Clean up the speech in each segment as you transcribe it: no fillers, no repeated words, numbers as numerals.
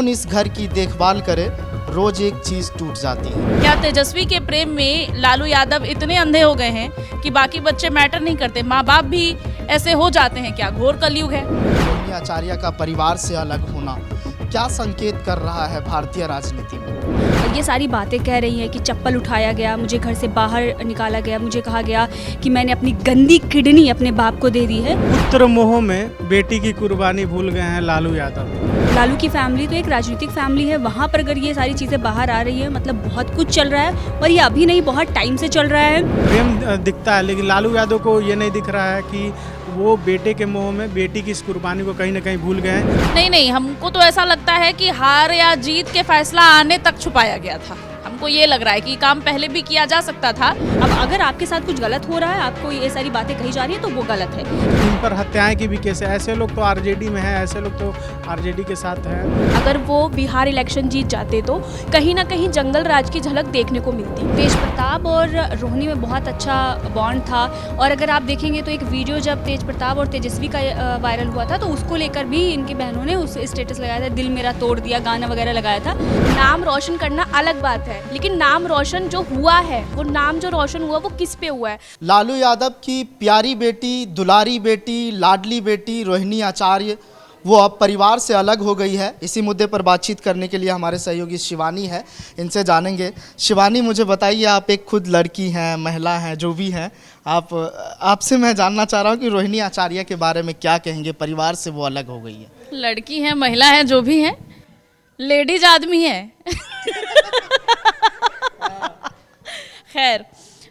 कौन इस घर की देखभाल करे, रोज एक चीज टूट जाती है। क्या तेजस्वी के प्रेम में लालू यादव इतने अंधे हो गए हैं कि बाकी बच्चे मैटर नहीं करते, माँ बाप भी ऐसे हो जाते हैं? क्या घोर कलयुग है? रोहिणी आचार्य का परिवार से अलग होना क्या संकेत कर रहा है भारतीय राजनीति में? ये सारी बातें कह रही हैं कि चप्पल उठाया गया, मुझे घर से बाहर निकाला गया, मुझे कहा गया कि मैंने अपनी गंदी किडनी अपने बाप को दे दी है। पुत्र मोह में बेटी की कुर्बानी भूल गए हैं लालू यादव। लालू की फैमिली तो एक राजनीतिक फैमिली है, वहाँ पर अगर ये सारी चीज़ें बाहर आ रही है मतलब बहुत कुछ चल रहा है और ये अभी नहीं बहुत टाइम से चल रहा है। प्रेम दिखता है लेकिन लालू यादव को ये नहीं दिख रहा है कि वो बेटे के मोह में बेटी की इस कुर्बानी को कहीं ना कहीं भूल गए हैं। नहीं, हमको तो ऐसा लगता है कि हार या जीत के फैसला आने तक छुपाया गया था। हमको ये लग रहा है कि काम पहले भी किया जा सकता था। अब अगर आपके साथ कुछ गलत हो रहा है, आपको ये सारी बातें कही जा रही है तो वो गलत है। इन पर हत्याएं की भी केस है, ऐसे लोग तो आरजेडी में है, ऐसे लोग तो आरजेडी के साथ है। अगर वो बिहार इलेक्शन जीत जाते तो कहीं ना कहीं जंगल राज की झलक देखने को मिलती। तेज प्रताप और रोहिणी में बहुत अच्छा बॉन्ड था और अगर आप देखेंगे तो एक वीडियो जब तेज प्रताप और तेजस्वी का वायरल हुआ था तो उसको लेकर भी इनकी बहनों ने उस स्टेटस लगाया था, दिल मेरा तोड़ दिया, गाना वगैरह लगाया था। नाम रोशन करना अलग बात है, लेकिन नाम रोशन जो हुआ है, वो नाम जो रोशन हुआ वो किस पे हुआ है? लालू यादव की प्यारी बेटी, दुलारी बेटी, लाडली बेटी रोहिणी आचार्य वो अब परिवार से अलग हो गई है। इसी मुद्दे पर बातचीत करने के लिए हमारे सहयोगी शिवानी है, इनसे जानेंगे। शिवानी, मुझे बताइए, आप एक खुद लड़की हैं, महिला हैं, जो भी हैं, आपसे मैं जानना चाह रहा हूँ कि रोहिणी आचार्य के बारे में क्या कहेंगे? परिवार से वो अलग हो गई है। लड़की है, महिला है, जो भी है, लेडीज आदमी है। खैर,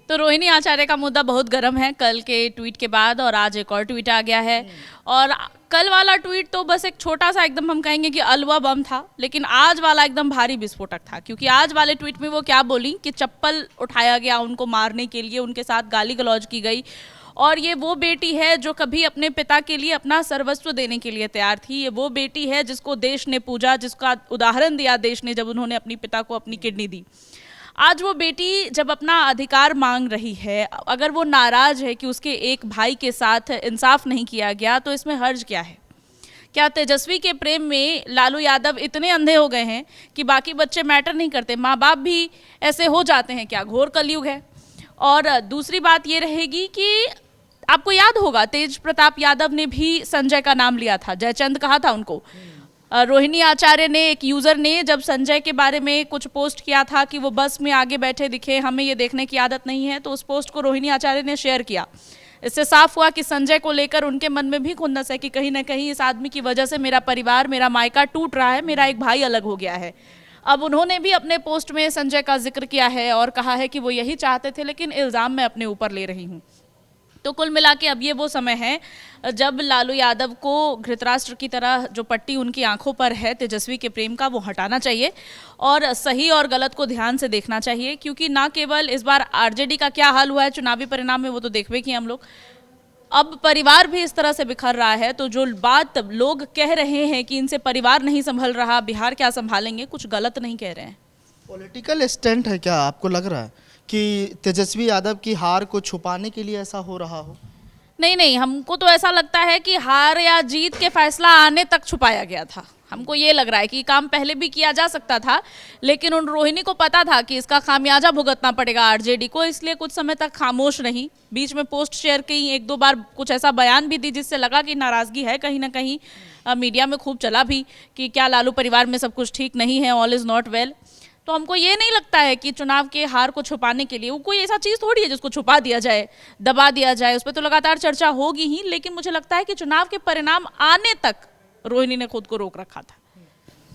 तो रोहिणी आचार्य का मुद्दा बहुत गर्म है कल के ट्वीट के बाद, और आज एक और ट्वीट आ गया है। और कल वाला ट्वीट तो बस एक छोटा सा एकदम हम कहेंगे कि अलवा बम था, लेकिन आज वाला एकदम भारी विस्फोटक था। क्योंकि आज वाले ट्वीट में वो क्या बोली कि चप्पल उठाया गया उनको मारने के लिए, उनके साथ गाली गलौज की गई, और ये वो बेटी है जो कभी अपने पिता के लिए अपना सर्वस्व देने के लिए तैयार थी। ये वो बेटी है जिसको देश ने पूजा, जिसका उदाहरण दिया देश ने जब उन्होंने अपनी पिता को अपनी किडनी दी। आज वो बेटी जब अपना अधिकार मांग रही है, अगर वो नाराज है कि उसके एक भाई के साथ इंसाफ नहीं किया गया, तो इसमें हर्ज क्या है? क्या तेजस्वी के प्रेम में लालू यादव इतने अंधे हो गए हैं कि बाकी बच्चे मैटर नहीं करते, माँ बाप भी ऐसे हो जाते हैं? क्या घोर कलयुग है? और दूसरी बात ये रहेगी कि आपको याद होगा तेज प्रताप यादव ने भी संजय का नाम लिया था, जयचंद कहा था उनको। रोहिणी आचार्य ने, एक यूज़र ने, जब संजय के बारे में कुछ पोस्ट किया था कि वो बस में आगे बैठे दिखे, हमें ये देखने की आदत नहीं है, तो उस पोस्ट को रोहिणी आचार्य ने शेयर किया। इससे साफ हुआ कि संजय को लेकर उनके मन में भी खुंदस है कि कहीं ना कहीं इस आदमी की वजह से मेरा परिवार, मेरा मायका टूट रहा है, मेरा एक भाई अलग हो गया है। अब उन्होंने भी अपने पोस्ट में संजय का जिक्र किया है और कहा है कि वो यही चाहते थे, लेकिन इल्ज़ाम मैं अपने ऊपर ले रही हूँ। तो कुल मिला के अब ये वो समय है जब लालू यादव को धृतराष्ट्र की तरह जो पट्टी उनकी आंखों पर है तेजस्वी के प्रेम का, वो हटाना चाहिए और सही और गलत को ध्यान से देखना चाहिए। क्योंकि ना केवल इस बार आरजेडी का क्या हाल हुआ है चुनावी परिणाम में, वो तो देखवे कि हम लोग, अब परिवार भी इस तरह से बिखर रहा है। तो जो बात लोग कह रहे हैं कि इनसे परिवार नहीं संभल रहा, बिहार क्या संभालेंगे, कुछ गलत नहीं कह रहे हैं। पॉलिटिकल स्टंट है क्या? आपको लग रहा है कि तेजस्वी यादव की हार को छुपाने के लिए ऐसा हो रहा हो? नहीं, हमको तो ऐसा लगता है कि हार या जीत के फैसला आने तक छुपाया गया था। हमको ये लग रहा है कि काम पहले भी किया जा सकता था, लेकिन उन रोहिणी को पता था कि इसका खामियाजा भुगतना पड़ेगा आरजेडी को, इसलिए कुछ समय तक खामोश रही। बीच में पोस्ट शेयर की, एक दो बार कुछ ऐसा बयान भी दी जिससे लगा कि नाराज़गी है कहीं ना कहीं। मीडिया में खूब चला भी कि क्या लालू परिवार में सब कुछ ठीक नहीं है, ऑल इज़ नॉट वेल। तो हमको ये नहीं लगता है कि चुनाव के हार को छुपाने के लिए वो कोई ऐसा चीज़ थोड़ी है जिसको छुपा दिया जाए, दबा दिया जाए। उस पर तो लगातार चर्चा होगी ही, लेकिन मुझे लगता है कि चुनाव के परिणाम आने तक रोहिणी ने खुद को रोक रखा था।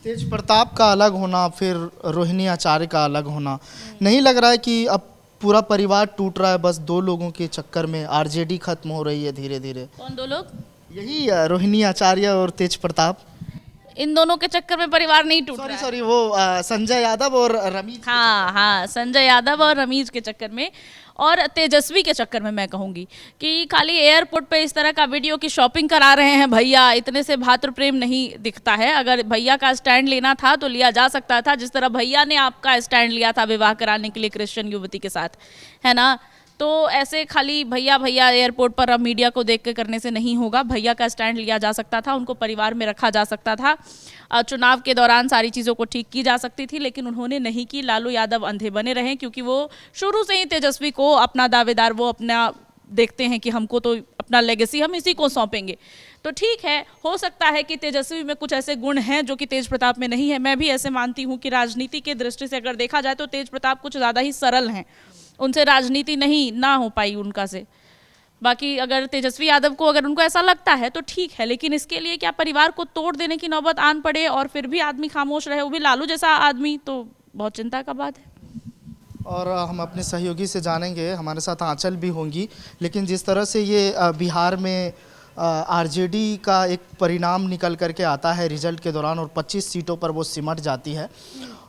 तेज प्रताप का अलग होना, फिर रोहिणी आचार्य का अलग होना, नहीं लग रहा है कि अब पूरा परिवार टूट रहा है बस दो लोगों के चक्कर में? आरजेडी खत्म हो रही है धीरे धीरे। कौन दो लोग? यही रोहिणी आचार्य और तेज प्रताप। इन दोनों के चक्कर में परिवार नहीं टूट रहा है। सॉरी, वो संजय यादव और रमीज। हाँ, संजय यादव और रमीज के चक्कर में, और तेजस्वी के चक्कर में मैं कहूँगी कि खाली एयरपोर्ट पे इस तरह का वीडियो की शॉपिंग करा रहे हैं भैया, इतने से भातृ प्रेम नहीं दिखता है। अगर भैया का स्टैंड लेना था तो लिया जा सकता था, जिस तरह भैया ने आपका स्टैंड लिया था विवाह कराने के लिए क्रिश्चियन युवती के साथ, है ना। तो ऐसे खाली भैया भैया एयरपोर्ट पर अब मीडिया को देख के करने से नहीं होगा। भैया का स्टैंड लिया जा सकता था, उनको परिवार में रखा जा सकता था, चुनाव के दौरान सारी चीज़ों को ठीक की जा सकती थी, लेकिन उन्होंने नहीं की। लालू यादव अंधे बने रहे क्योंकि वो शुरू से ही तेजस्वी को अपना दावेदार, वो अपना देखते हैं कि हमको तो अपना लेगेसी हम इसी को सौंपेंगे। तो ठीक है, हो सकता है कि तेजस्वी में कुछ ऐसे गुण हैं जो कि तेज प्रताप में नहीं है। मैं भी ऐसे मानती हूँ कि राजनीति के दृष्टि से अगर देखा जाए तो तेज प्रताप कुछ ज़्यादा ही सरल हैं, उनसे राजनीति नहीं ना हो पाई उनका से। बाकी अगर तेजस्वी यादव को अगर उनको ऐसा लगता है तो ठीक है, लेकिन इसके लिए क्या परिवार को तोड़ देने की नौबत आन पड़े और फिर भी आदमी खामोश रहे, वो भी लालू जैसा आदमी, तो बहुत चिंता का बात है। और हम अपने सहयोगी से जानेंगे, हमारे साथ आंचल भी होंगी, लेकिन जिस तरह से ये बिहार में आरजेडी का एक परिणाम निकल करके आता है रिजल्ट के दौरान और 25 सीटों पर वो सिमट जाती है।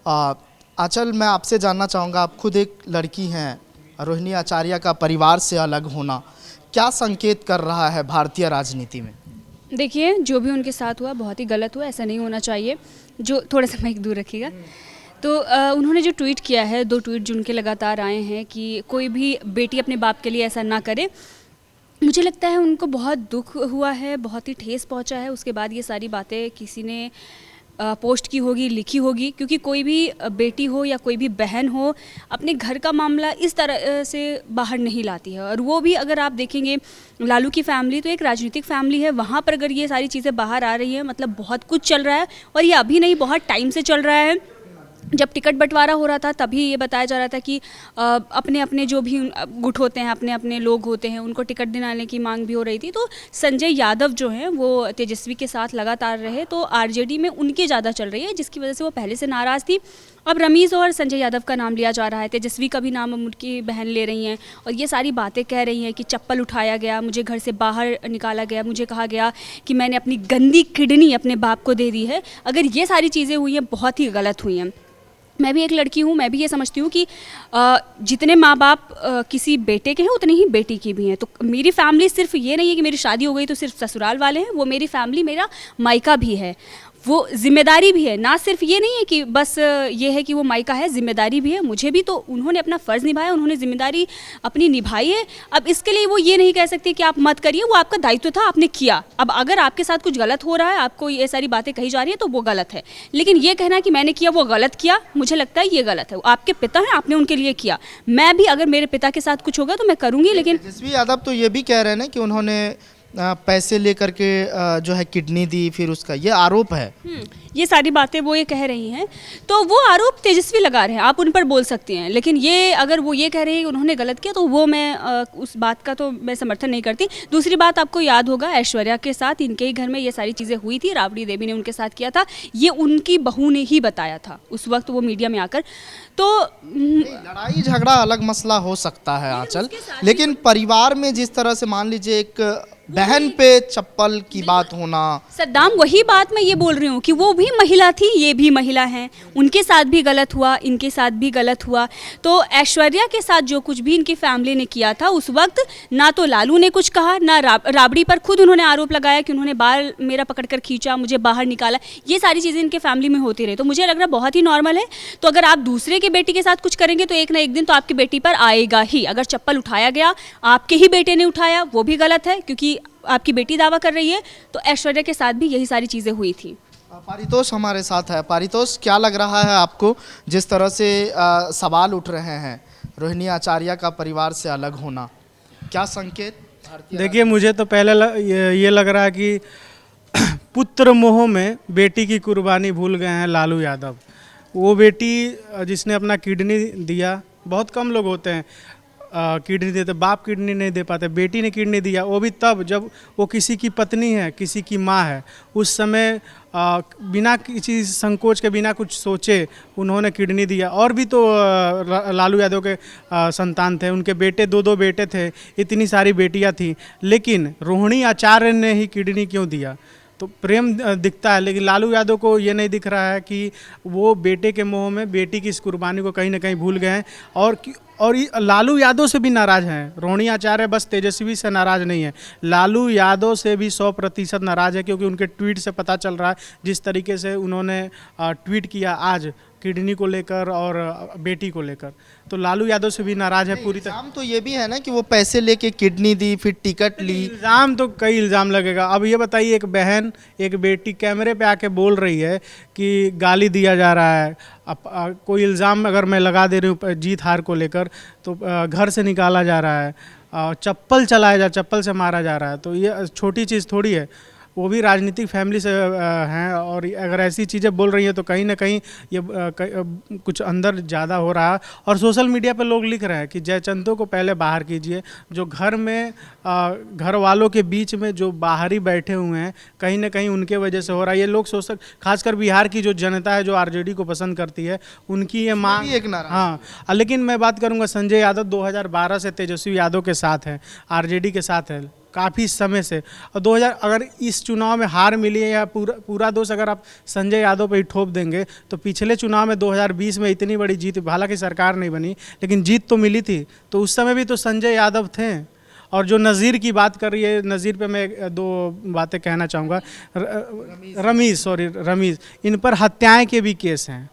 आंचल, मैं आपसे जानना चाहूँगा, आप खुद एक लड़की हैं, रोहिणी आचार्य का परिवार से अलग होना क्या संकेत कर रहा है भारतीय राजनीति में? देखिए, जो भी उनके साथ हुआ बहुत ही गलत हुआ, ऐसा नहीं होना चाहिए। जो थोड़ा सा माइक दूर रखिएगा। तो उन्होंने जो ट्वीट किया है, 2 ट्वीट जो उनके लगातार आए हैं कि कोई भी बेटी अपने बाप के लिए ऐसा ना करे, मुझे लगता है उनको बहुत दुख हुआ है, बहुत ही ठेस पहुंचा है। उसके बाद ये सारी बातें किसी ने पोस्ट की होगी, लिखी होगी, क्योंकि कोई भी बेटी हो या कोई भी बहन हो अपने घर का मामला इस तरह से बाहर नहीं लाती है। और वो भी अगर आप देखेंगे, लालू की फैमिली तो एक राजनीतिक फैमिली है, वहाँ पर अगर ये सारी चीज़ें बाहर आ रही हैं, मतलब बहुत कुछ चल रहा है और ये अभी नहीं, बहुत टाइम से चल रहा है। जब टिकट बंटवारा हो रहा था तभी ये बताया जा रहा था कि अपने अपने जो भी गुट होते हैं, अपने अपने लोग होते हैं, उनको टिकट दिलाने की मांग भी हो रही थी। तो संजय यादव जो हैं वो तेजस्वी के साथ लगातार रहे, तो आरजेडी में उनकी ज़्यादा चल रही है, जिसकी वजह से वो पहले से नाराज़ थी। अब रमीज़ और संजय यादव का नाम लिया जा रहा है, तेजस्वी का भी नाम उनकी बहन ले रही हैं और ये सारी बातें कह रही हैं कि चप्पल उठाया गया, मुझे घर से बाहर निकाला गया, मुझे कहा गया कि मैंने अपनी गंदी किडनी अपने बाप को दे दी है। अगर ये सारी चीज़ें हुई हैं, बहुत ही गलत हुई हैं। मैं भी एक लड़की हूँ, मैं भी ये समझती हूँ कि जितने माँ बाप किसी बेटे के हैं उतनी ही बेटी की भी हैं। तो मेरी फैमिली सिर्फ ये नहीं है कि मेरी शादी हो गई तो सिर्फ ससुराल वाले हैं, वो मेरी फैमिली मेरा मायका भी है, वो जिम्मेदारी भी है। ना सिर्फ ये नहीं है कि बस ये है कि वो मायका है, जिम्मेदारी भी है। मुझे भी तो उन्होंने अपना फ़र्ज़ निभाया, उन्होंने जिम्मेदारी अपनी निभाई है। अब इसके लिए वो ये नहीं कह सकते कि आप मत करिए, वो आपका दायित्व था, आपने किया। अब अगर आपके साथ कुछ गलत हो रहा है, आपको ये सारी बातें कही जा रही है, तो वो गलत है। लेकिन ये कहना कि मैंने किया वो गलत किया, मुझे लगता है ये गलत है। आपके पिता हैं, आपने उनके लिए किया। मैं भी अगर मेरे पिता के साथ कुछ होगा तो मैं करूँगी। लेकिन तेजस्वी यादव तो ये भी कह रहे हैं ना कि उन्होंने पैसे लेकर के जो है किडनी दी, फिर उसका ये आरोप है। ये सारी बातें वो ये कह रही हैं, तो वो आरोप तेजस्वी लगा रहे हैं, आप उन पर बोल सकते हैं। लेकिन ये अगर वो ये कह रहे हैं कि उन्होंने गलत किया, तो वो मैं उस बात का तो मैं समर्थन नहीं करती। दूसरी बात, आपको याद होगा ऐश्वर्या के साथ इनके ही घर में ये सारी चीज़ें हुई थी, राबड़ी देवी ने उनके साथ किया था, ये उनकी बहू ने ही बताया था उस वक्त वो मीडिया में आकर। तो लड़ाई झगड़ा अलग मसला हो सकता है आंचल, लेकिन परिवार में जिस तरह से मान लीजिए एक बहन पे चप्पल की बात होना, सद्दाम, वही बात मैं ये बोल रही हूँ कि वो भी महिला थी, ये भी महिला हैं, उनके साथ भी गलत हुआ, इनके साथ भी गलत हुआ। तो ऐश्वर्या के साथ जो कुछ भी इनकी फैमिली ने किया था उस वक्त, ना तो लालू ने कुछ कहा, ना राबड़ी पर खुद उन्होंने आरोप लगाया कि उन्होंने बाल मेरा पकड़कर खींचा, मुझे बाहर निकाला। ये सारी चीज़ें इनके फैमिली में होती रही, तो मुझे लग रहा बहुत ही नॉर्मल है। तो अगर आप दूसरे के बेटी के साथ कुछ करेंगे तो एक ना एक दिन तो आपकी बेटी पर आएगा ही। अगर चप्पल उठाया गया, आपके ही बेटे ने उठाया, वो भी गलत है, क्योंकि आपकी बेटी दावा कर रही है। तो ऐश्वर्या के साथ भी यही सारी चीज़ें हुई थी। पारितोष हमारे साथ है। पारितोष, क्या लग रहा है आपको, जिस तरह से सवाल उठ रहे हैं रोहिणी आचार्य का परिवार से अलग होना, क्या संकेत? देखिए, मुझे तो पहले ये लग रहा है कि पुत्र मोह में बेटी की कुर्बानी भूल गए हैं लालू यादव। वो बेटी जिसने अपना किडनी दिया, बहुत कम लोग होते हैं किडनी देते, बाप किडनी नहीं दे पाते, बेटी ने किडनी दिया, वो भी तब जब वो किसी की पत्नी है, किसी की माँ है। उस समय बिना किसी संकोच के, बिना कुछ सोचे उन्होंने किडनी दिया। और भी तो लालू यादव के संतान थे, उनके बेटे, 2 बेटे थे, इतनी सारी बेटियां थी, लेकिन रोहिणी आचार्य ने ही किडनी क्यों दिया? तो प्रेम दिखता है, लेकिन लालू यादव को ये नहीं दिख रहा है कि वो बेटे के मोह में बेटी की इस कुर्बानी को कहीं ना कहीं भूल गए हैं। और लालू यादव से भी नाराज़ हैं। रोहिणी आचार्य बस तेजस्वी से नाराज़ नहीं है, लालू यादव से भी 100% नाराज़ है, क्योंकि उनके ट्वीट से पता चल रहा है जिस तरीके से उन्होंने ट्वीट किया आज, किडनी को लेकर और बेटी को लेकर। तो लालू यादव से भी नाराज है पूरी तरह। इल्जाम तो ये भी है ना कि वो पैसे लेके किडनी दी, फिर टिकट ली। इल्ज़ाम तो कई इल्ज़ाम लगेगा। अब ये बताइए, एक बहन एक बेटी कैमरे पे आके बोल रही है कि गाली दिया जा रहा है। अब कोई इल्ज़ाम अगर मैं लगा दे रही हूँ जीत हार को लेकर, तो घर से निकाला जा रहा है, चप्पल से मारा जा रहा है। तो ये छोटी चीज़ थोड़ी है। वो भी राजनीतिक फैमिली से हैं, और अगर ऐसी चीज़ें बोल रही हैं तो कहीं ना कहीं ये कुछ अंदर ज़्यादा हो रहा है। और सोशल मीडिया पे लोग लिख रहे हैं कि जयचंदो को पहले बाहर कीजिए। जो घर में घर वालों के बीच में जो बाहरी बैठे हुए हैं, कहीं ना कहीं उनके वजह से हो रहा है। ये लोग सोशल, खासकर बिहार की जो जनता है जो आरजेडी को पसंद करती है, उनकी ये मांग एक नारा। हाँ, लेकिन मैं बात करूँगा, संजय यादव 2012 से तेजस्वी यादव के साथ है, आरजेडी के साथ है काफ़ी समय से। और 2000 अगर इस चुनाव में हार मिली है, या पूरा दोष अगर आप संजय यादव पे ही ठोप देंगे, तो पिछले चुनाव में 2020 में इतनी बड़ी जीत, हालांकि सरकार नहीं बनी लेकिन जीत तो मिली थी, तो उस समय भी तो संजय यादव थे। और जो नज़ीर की बात कर रही है, नज़ीर पे मैं 2 बातें कहना चाहूँगा। रमीज़, इन पर हत्याएँ के भी केस हैं।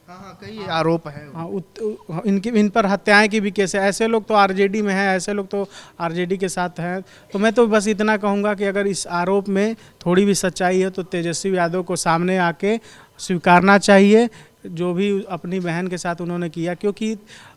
हाँ, कई आरोप है। हाँ, इन पर हत्याएं की भी केस है। ऐसे लोग तो आरजेडी में हैं, ऐसे लोग तो आरजेडी के साथ हैं। तो मैं तो बस इतना कहूँगा कि अगर इस आरोप में थोड़ी भी सच्चाई है तो तेजस्वी यादव को सामने आके स्वीकारना चाहिए जो भी अपनी बहन के साथ उन्होंने किया, क्योंकि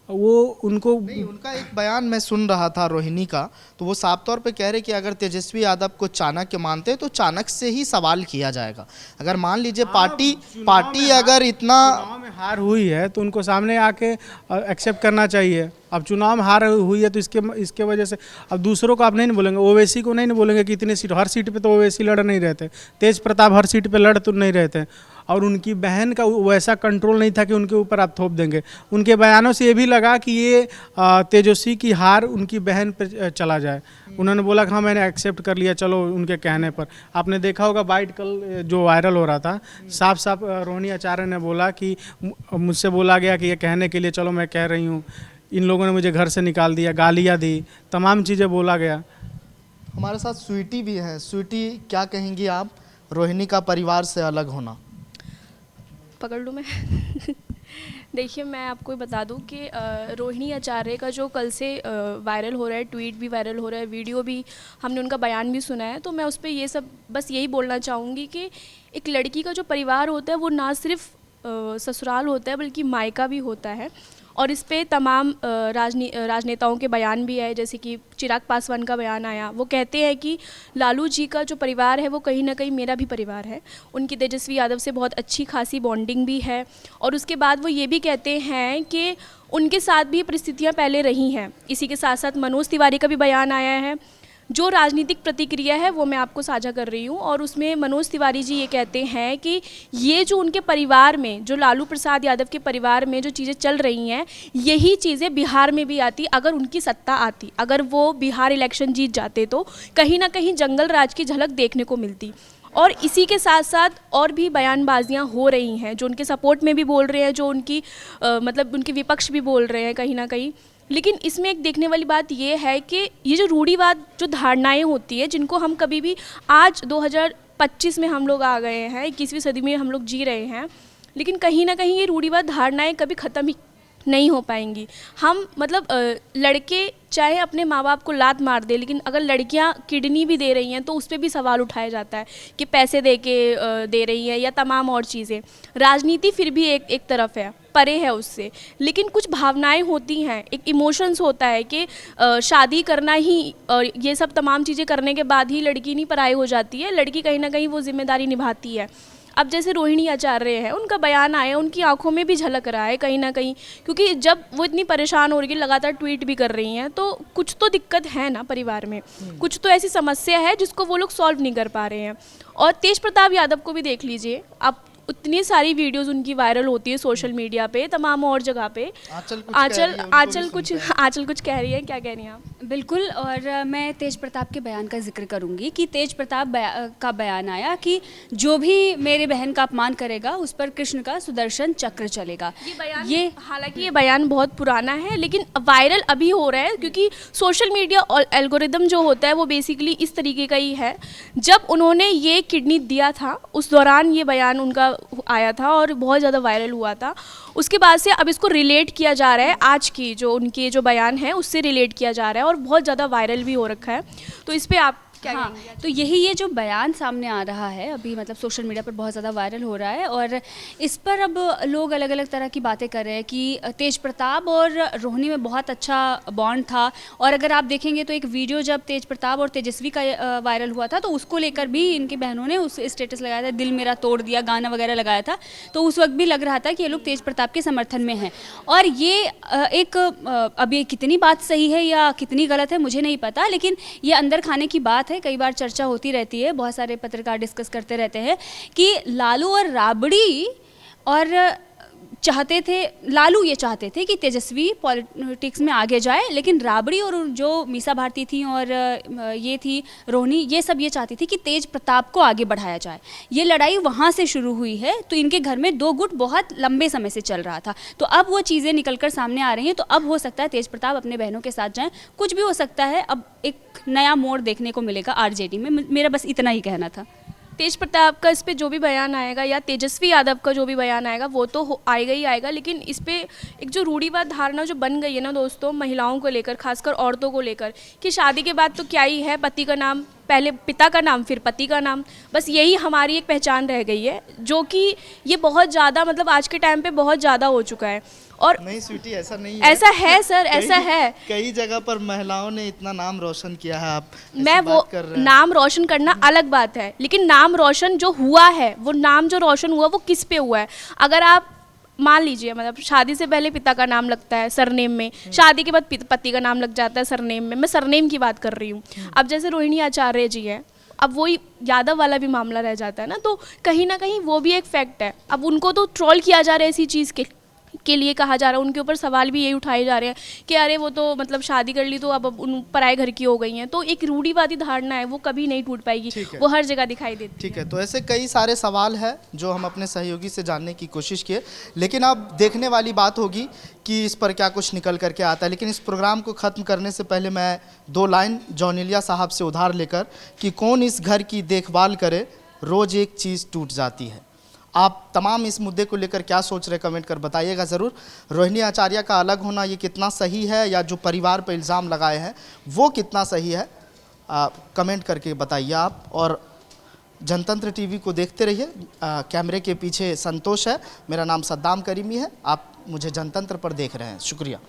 वो उनको उनका एक बयान मैं सुन रहा था रोहिणी का, तो वो साफ तौर पे कह रहे कि अगर तेजस्वी यादव को चाणक्य मानते तो चाणक्य से ही सवाल किया जाएगा। अगर मान लीजिए पार्टी अगर इतना चुनाव में हार हुई है तो उनको सामने आके एक्सेप्ट करना चाहिए। अब चुनाव में हार हुई है तो इसके वजह से अब दूसरों को आप नहीं बोलेंगे, ओवैसी को नहीं बोलेंगे कि इतनी सीट, हर सीट पे तो ओवैसी लड़ नहीं रहते, तेज प्रताप हर सीट पे लड़ तो नहीं रहते। और उनकी बहन का वैसा कंट्रोल नहीं था कि उनके ऊपर आप थोप देंगे। उनके बयानों से ये भी लगा कि ये तेजस्वी की हार उनकी बहन पर चला जाए। उन्होंने बोला कि हाँ मैंने एक्सेप्ट कर लिया, चलो उनके कहने पर। आपने देखा होगा बाइट कल जो वायरल हो रहा था, साफ साफ रोहिणी आचार्य ने बोला कि मुझसे बोला गया कि ये कहने के लिए, चलो मैं कह रही हूँ, इन लोगों ने मुझे घर से निकाल दिया, गालियाँ दी, तमाम चीज़ें बोला गया। हमारे साथ स्वीटी भी है। स्वीटी, क्या कहेंगी आप रोहिणी का परिवार से अलग होना? पकड़ लूँ मैं? देखिए, मैं आपको बता दूं कि रोहिणी आचार्य का जो कल से वायरल हो रहा है, ट्वीट भी वायरल हो रहा है, वीडियो भी, हमने उनका बयान भी सुना है, तो मैं उस पर ये सब बस यही बोलना चाहूँगी कि एक लड़की का जो परिवार होता है वो ना सिर्फ ससुराल होता है बल्कि मायका भी होता है। और इस पे तमाम राजनेताओं के बयान भी आए, जैसे कि चिराग पासवान का बयान आया। वो कहते हैं कि लालू जी का जो परिवार है वो कहीं ना कहीं मेरा भी परिवार है। उनकी तेजस्वी यादव से बहुत अच्छी खासी बॉन्डिंग भी है। और उसके बाद वो ये भी कहते हैं कि उनके साथ भी परिस्थितियाँ पहले रही हैं। इसी के साथ साथ मनोज तिवारी का भी बयान आया है। जो राजनीतिक प्रतिक्रिया है वो मैं आपको साझा कर रही हूँ, और उसमें मनोज तिवारी जी ये कहते हैं कि ये जो उनके परिवार में, जो लालू प्रसाद यादव के परिवार में जो चीज़ें चल रही हैं, यही चीज़ें बिहार में भी आती अगर उनकी सत्ता आती। अगर वो बिहार इलेक्शन जीत जाते तो कहीं ना कहीं जंगल राज की झलक देखने को मिलती। और इसी के साथ साथ और भी बयानबाजियाँ हो रही हैं, जो उनके सपोर्ट में भी बोल रहे हैं, जो उनकी मतलब उनके विपक्ष भी बोल रहे हैं कहीं ना कहीं। लेकिन इसमें एक देखने वाली बात ये है कि ये जो रूढ़िवाद, जो धारणाएं होती है, जिनको हम कभी भी, आज 2025 में हम लोग आ गए हैं, 21वीं सदी में हम लोग जी रहे हैं, लेकिन कहीं ना कहीं ये रूढ़िवाद धारणाएं कभी ख़त्म ही नहीं हो पाएंगी। हम मतलब लड़के चाहे अपने माँ बाप को लात मार दे, लेकिन अगर लड़कियां किडनी भी दे रही हैं तो उस पर भी सवाल उठाया जाता है कि पैसे दे के दे रही हैं, या तमाम और चीज़ें। राजनीति फिर भी एक तरफ है, परे है उससे, लेकिन कुछ भावनाएं होती हैं, एक इमोशंस होता है कि शादी करना ही, और ये सब तमाम चीज़ें करने के बाद ही लड़की नहीं पराई हो जाती है, लड़की कहीं ना कहीं वो जिम्मेदारी निभाती है। अब जैसे रोहिणी आचार्य है, उनका बयान आया, उनकी आंखों में भी झलक रहा है कहीं ना कहीं, क्योंकि जब वो इतनी परेशान हो रही है, लगातार ट्वीट भी कर रही हैं, तो कुछ तो दिक्कत है ना परिवार में, कुछ तो ऐसी समस्या है जिसको वो लोग सॉल्व नहीं कर पा रहे हैं। और तेज प्रताप यादव को भी देख लीजिए, अब उतनी सारी वीडियोस उनकी वायरल होती है सोशल मीडिया पे, तमाम और जगह पे। आंचल कुछ कह रही है, क्या कह रही हैं आप? बिल्कुल। और मैं तेज प्रताप के बयान का जिक्र करूंगी कि तेज प्रताप का बयान आया कि जो भी मेरे बहन का अपमान करेगा उस पर कृष्ण का सुदर्शन चक्र चलेगा। ये हालांकि ये बयान बहुत पुराना है, लेकिन वायरल अभी हो रहा है क्योंकि सोशल मीडिया और एल्गोरिदम जो होता है वो बेसिकली इस तरीके का ही है। जब उन्होंने ये किडनी दिया था उस दौरान ये बयान उनका आया था और बहुत ज़्यादा वायरल हुआ था। उसके बाद से अब इसको रिलेट किया जा रहा है, आज की जो उनके जो बयान है उससे रिलेट किया जा रहा है और बहुत ज़्यादा वायरल भी हो रखा है। तो इस पे आप क्या हाँ, कहेंगे? तो यही ये जो बयान सामने आ रहा है अभी, मतलब सोशल मीडिया पर बहुत ज़्यादा वायरल हो रहा है और इस पर अब लोग अलग अलग तरह की बातें कर रहे हैं कि तेज प्रताप और रोहिणी में बहुत अच्छा बॉन्ड था। और अगर आप देखेंगे तो एक वीडियो जब तेज प्रताप और तेजस्वी का वायरल हुआ था तो उसको लेकर भी इनकी बहनों ने उस स्टेटस लगाया था, दिल मेरा तोड़ दिया, गाना वगैरह लगाया था। तो उस वक्त भी लग रहा था कि ये लोग तेज प्रताप के समर्थन में हैं। और ये अब ये कितनी बात सही है या कितनी गलत है मुझे नहीं पता, लेकिन ये अंदर खाने की बात है। कई बार चर्चा होती रहती है, बहुत सारे पत्रकार डिस्कस करते रहते हैं कि लालू और राबड़ी और लालू ये चाहते थे कि तेजस्वी पॉलिटिक्स में आगे जाए, लेकिन राबड़ी और जो मीसा भारती थी और ये थी रोहिणी, ये सब ये चाहती थी कि तेज प्रताप को आगे बढ़ाया जाए। ये लड़ाई वहाँ से शुरू हुई है। तो इनके घर में दो गुट बहुत लंबे समय से चल रहा था। तो अब वो चीज़ें निकलकर सामने आ रही हैं। तो अब हो सकता है तेज प्रताप अपने बहनों के साथ जाएं, कुछ भी हो सकता है। अब एक नया मोड़ देखने को मिलेगा आरजेडी में। मेरा बस इतना ही कहना था। तेज प्रताप का इस पे जो भी बयान आएगा या तेजस्वी यादव का जो भी बयान आएगा वो तो आएगा ही आएगा, लेकिन इस पे एक जो रूढ़िवाद धारणा जो बन गई है ना दोस्तों, महिलाओं को लेकर, खासकर औरतों को लेकर, कि शादी के बाद तो क्या ही है, पति का नाम, पहले पिता का नाम फिर पति का नाम, बस यही हमारी एक पहचान रह गई है, जो कि ये बहुत ज़्यादा मतलब आज के टाइम पे बहुत ज़्यादा हो चुका है। और नहीं स्वीटी, ऐसा नहीं है। ऐसा है सर, ऐसा है। कई जगह पर महिलाओं ने इतना नाम रोशन किया है। आप ऐसी मैं वो बात कर रहे हैं। नाम रोशन करना अलग बात है, लेकिन नाम रोशन जो हुआ है, वो नाम जो रोशन हुआ वो किस पे हुआ है? अगर आप मान लीजिए, मतलब शादी से पहले पिता का नाम लगता है सरनेम में, शादी के बाद पति का नाम लग जाता है सरनेम में। मैं सरनेम की बात कर रही हूँ। अब जैसे रोहिणी आचार्य जी है, अब वही यादव वाला भी मामला रह जाता है ना, तो कहीं ना कहीं वो भी एक फैक्ट है। अब उनको तो ट्रोल किया जा रहा है इसी चीज़ के लिए कहा जा रहा है, उनके ऊपर सवाल भी यही उठाए जा रहे हैं कि अरे वो तो मतलब शादी कर ली तो अब उन पराए घर की हो गई हैं। तो एक रूढ़िवादी धारणा है, वो कभी नहीं टूट पाएगी, वो हर जगह दिखाई देती है। ठीक है, तो ऐसे कई सारे सवाल हैं जो हम अपने सहयोगी से जानने की कोशिश किए, लेकिन अब देखने वाली बात होगी कि इस पर क्या कुछ निकल करके आता है। लेकिन इस प्रोग्राम को ख़त्म करने से पहले मैं 2 लाइन जॉनिलिया साहब से उधार लेकर कि कौन इस घर की देखभाल करे, रोज़ एक चीज़ टूट जाती है। आप तमाम इस मुद्दे को लेकर क्या सोच रहे, कमेंट कर बताइएगा ज़रूर। रोहिणी आचार्य का अलग होना ये कितना सही है, या जो परिवार पर इल्ज़ाम लगाए हैं वो कितना सही है, कमेंट करके बताइए आप। और जनतंत्र टीवी को देखते रहिए। कैमरे के पीछे संतोष है, मेरा नाम सद्दाम करीमी है, आप मुझे जनतंत्र पर देख रहे हैं। शुक्रिया।